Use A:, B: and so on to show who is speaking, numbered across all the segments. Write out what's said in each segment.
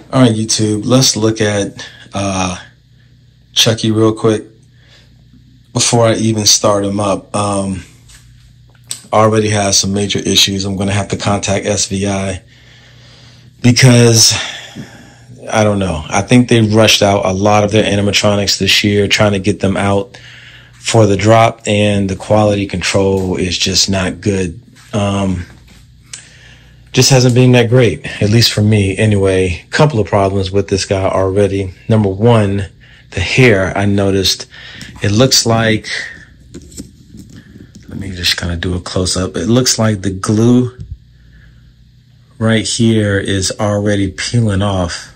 A: All right, YouTube, let's look at Chucky real quick before I even start him up. Already has some major issues. I'm going to have to contact SVI because I don't know. I think they rushed out a lot of their animatronics this year, trying to get them out for the drop, and the quality control is just not good. Just hasn't been that great, at least for me anyway. Couple of problems with this guy already. Number one, the hair, I noticed it looks like, let me just kind of do a close up. It looks like the glue right here is already peeling off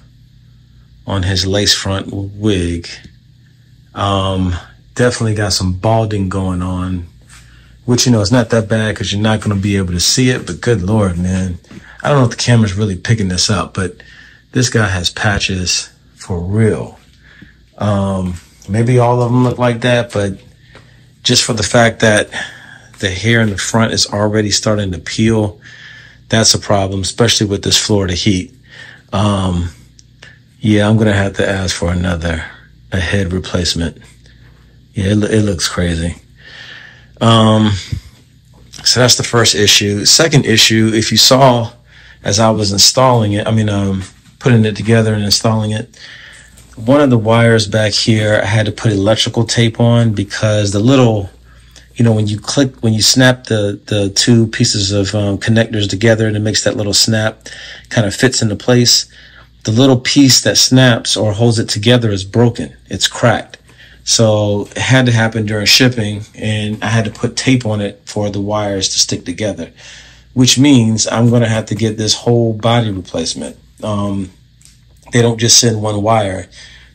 A: on his lace front wig. Definitely got some balding going on, which, you know, it's not that bad because you're not going to be able to see it, but good Lord, man. I don't know if the camera's really picking this up, but this guy has patches for real. Maybe all of them look like that, but just for the fact that the hair in the front is already starting to peel, that's a problem, especially with this Florida heat. Yeah, I'm going to have to ask for a head replacement. Yeah, it looks crazy. So that's the first issue. Second issue, if you saw as I was installing it, putting it together and installing it, one of the wires back here, I had to put electrical tape on because the little, you know, when you snap the two pieces of connectors together and it makes that little snap, kind of fits into place. The little piece that snaps or holds it together is broken. It's cracked. So it had to happen during shipping, and I had to put tape on it for the wires to stick together, which means I'm going to have to get this whole body replacement. They don't just send one wire.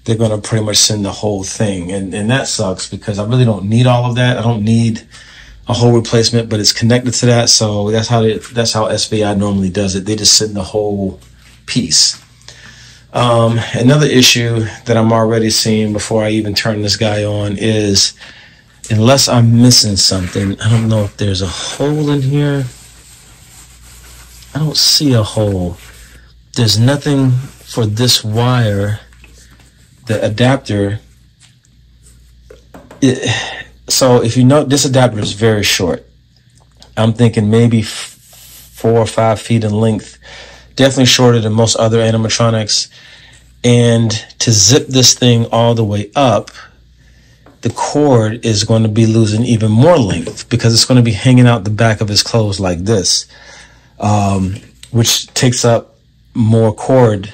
A: They're going to pretty much send the whole thing. And that sucks because I really don't need all of that. I don't need a whole replacement, but it's connected to that. So that's how SVI normally does it. They just send the whole piece. Another issue that I'm already seeing before I even turn this guy on is, unless I'm missing something, I don't know if there's a hole in here. I don't see a hole. There's nothing for this wire, the adapter. So if you note, this adapter is very short. I'm thinking maybe 4 or 5 feet in length. Definitely shorter than most other animatronics. And to zip this thing all the way up, the cord is going to be losing even more length because it's going to be hanging out the back of his clothes like this, which takes up more cord,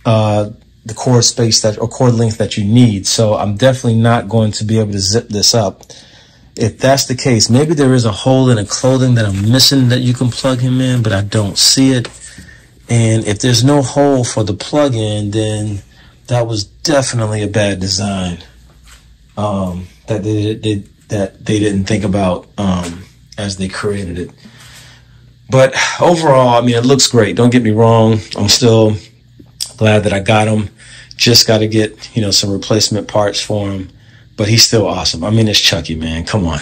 A: the cord space or cord length that you need. So I'm definitely not going to be able to zip this up. If that's the case, maybe there is a hole in the clothing that I'm missing that you can plug him in, but I don't see it. And if there's no hole for the plug-in, then that was definitely a bad design that they didn't think about as they created it. But overall, it looks great. Don't get me wrong. I'm still glad that I got him. Just got to get, some replacement parts for him. But he's still awesome. It's Chucky, man. Come on.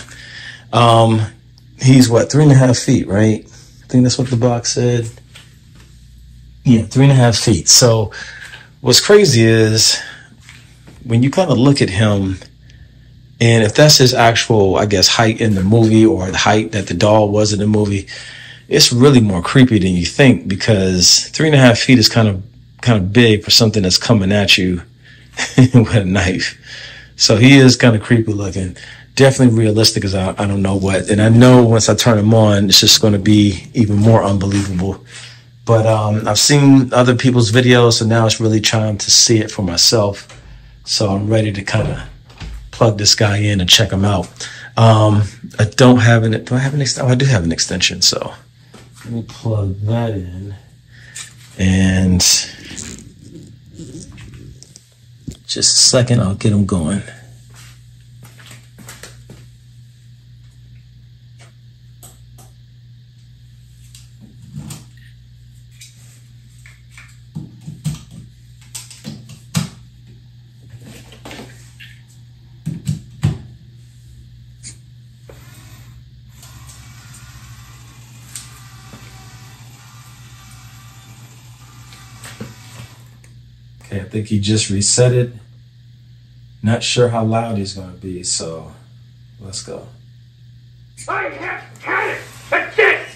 A: He's what, 3.5 feet, right? I think that's what the box said. Yeah, 3.5 feet. So what's crazy is when you kind of look at him, and if that's his actual, I guess, height in the movie, or the height that the doll was in the movie, it's really more creepy than you think, because 3.5 feet is kind of big for something that's coming at you with a knife. So he is kind of creepy looking. Definitely realistic as I don't know what. And I know once I turn him on, it's just going to be even more unbelievable. But I've seen other people's videos, so now it's really trying to see it for myself. So I'm ready to kind of plug this guy in and check him out. I don't have an, do I have an extension? Oh, I do have an extension. So let me plug that in. And just a second, I'll get him going. Okay, I think he just reset it. Not sure how loud he's going to be, so let's go.
B: I have had it. That's it.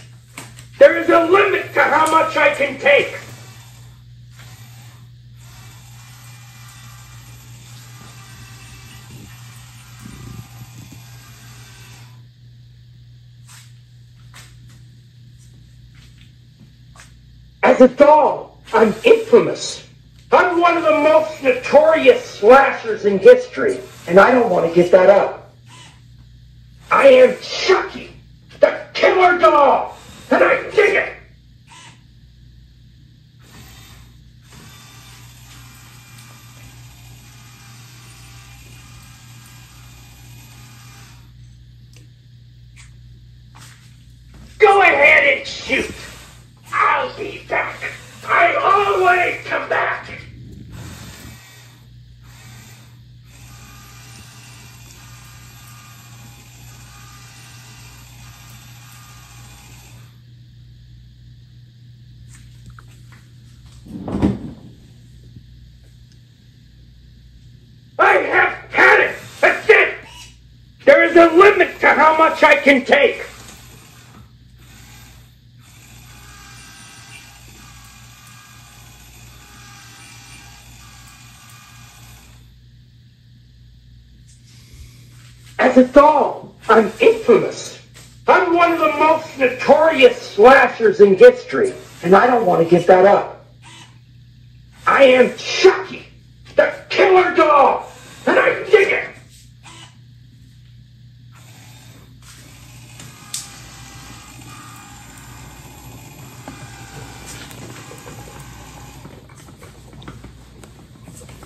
B: There is a limit to how much I can take. As a doll, I'm infamous. I'm one of the most notorious slashers in history, and I don't want to give that up. I am Chucky, the killer doll, and I dig it. Go ahead and shoot. I'll be back. I always come back. I have had it. That's it. There is a limit to how much I can take. As a doll, I'm infamous. I'm one of the most notorious slashers in history, and I don't want to give that up. I am Chucky, the killer doll, and I dig it.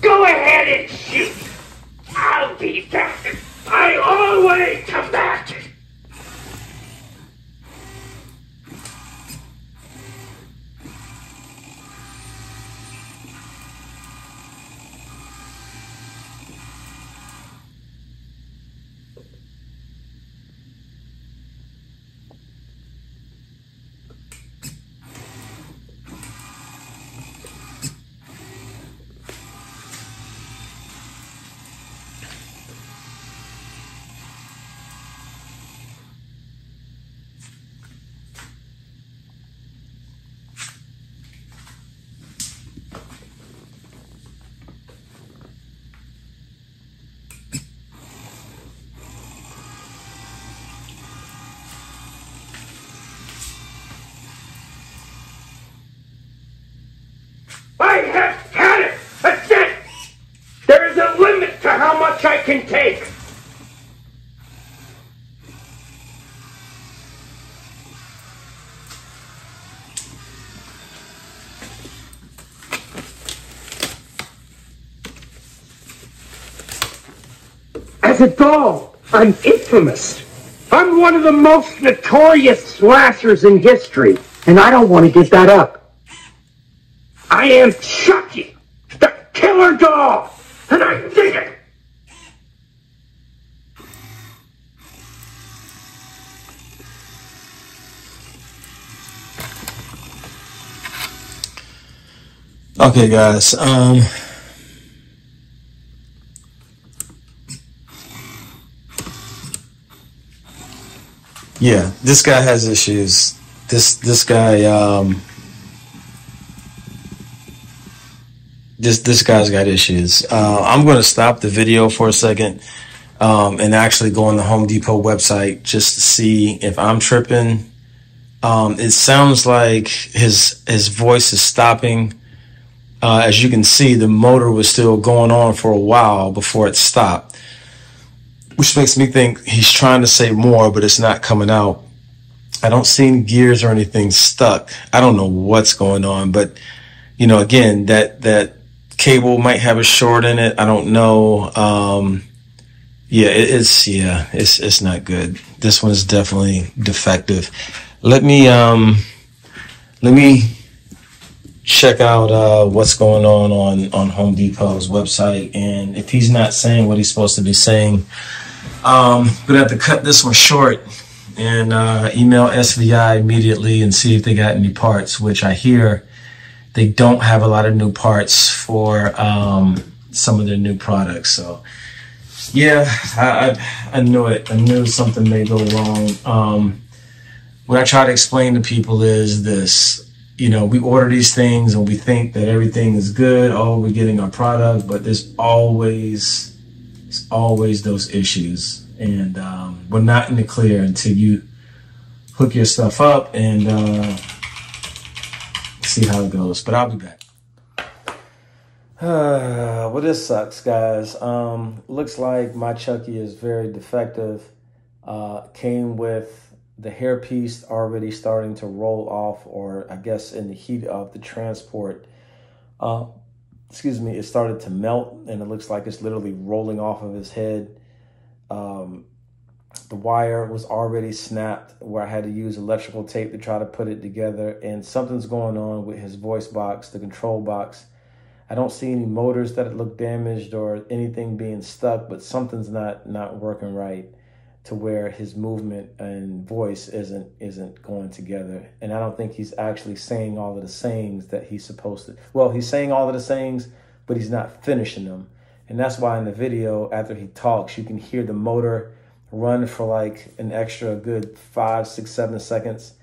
B: Go ahead and shoot. I'll be back. I always come back. I have had it. That's it. There is a limit to how much I can take. As a doll, I'm infamous. I'm one of the most notorious slashers in history, and I don't want to give that up. I am Chucky, the killer doll, and I dig it.
A: Okay, guys. Yeah, this guy has issues. This guy, this guy's got issues. I'm going to stop the video for a second and actually go on the Home Depot website just to see if I'm tripping. It sounds like his voice is stopping. As you can see, the motor was still going on for a while before it stopped, which makes me think he's trying to say more, but it's not coming out. I don't see any gears or anything stuck. I don't know what's going on, but you know, again, that cable might have a short in it. I don't know. Yeah, it's not good. This one is definitely defective. Let me check out what's going on Home Depot's website, and if he's not saying what he's supposed to be saying, I'm gonna have to cut this one short and email SVI immediately and see if they got any parts, which I hear they don't have a lot of new parts for some of their new products. So yeah, I knew it. I knew something may go wrong. What I try to explain to people is this: we order these things and we think that everything is good. Oh, we're getting our product, but there's always those issues, and we're not in the clear until you hook your stuff up and see how it goes. But I'll be back. Well, this sucks, guys. Looks like my Chucky is very defective. Came with the hairpiece already starting to roll off, or I guess in the heat of the transport, it started to melt, and it looks like it's literally rolling off of his head. The wire was already snapped where I had to use electrical tape to try to put it together, and something's going on with his voice box, the control box. I don't see any motors that look damaged or anything being stuck, but something's not working right to where his movement and voice isn't going together. And I don't think he's actually saying all of the sayings that he's supposed to. Well, he's saying all of the sayings, but he's not finishing them. And that's why in the video, after he talks, you can hear the motor run for like an extra good 5, 6, 7 seconds.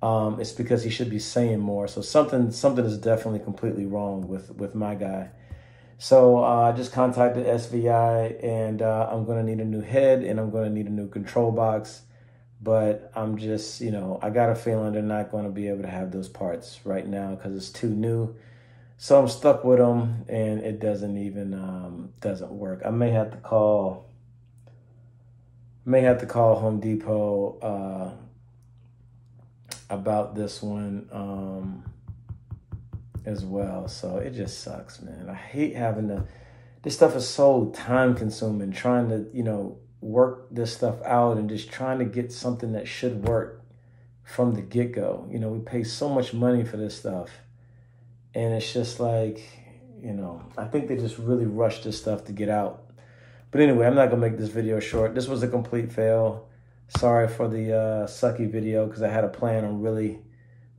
A: It's because he should be saying more. So something is definitely completely wrong with my guy. So I just contacted SVI, and I'm going to need a new head, and I'm going to need a new control box. But I'm just, I got a feeling they're not going to be able to have those parts right now because it's too new. So I'm stuck with them, and it doesn't even doesn't work. I may have to call Home Depot about this one as well. So it just sucks, man. I hate having this stuff is so time consuming, trying to, work this stuff out and just trying to get something that should work from the get-go. We pay so much money for this stuff, and it's just like, I think they just really rushed this stuff to get out. But anyway, I'm not gonna make this video short. This was a complete fail. Sorry for the sucky video, because I had a plan on really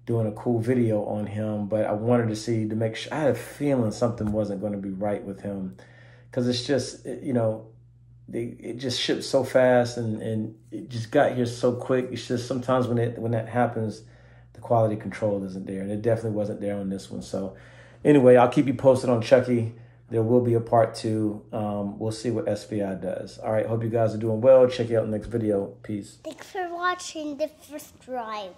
A: doing a cool video on him, but I wanted to make sure. I had a feeling something wasn't going to be right with him, because it's just, it just shipped so fast, and it just got here so quick. It's just sometimes when that happens, the quality control isn't there, and it definitely wasn't there on this one. So anyway, I'll keep you posted on Chucky. There will be a part 2. We'll see what SVI does. All right, hope you guys are doing well. Check you out in the next video. Peace.
C: Thanks for watching the first drive.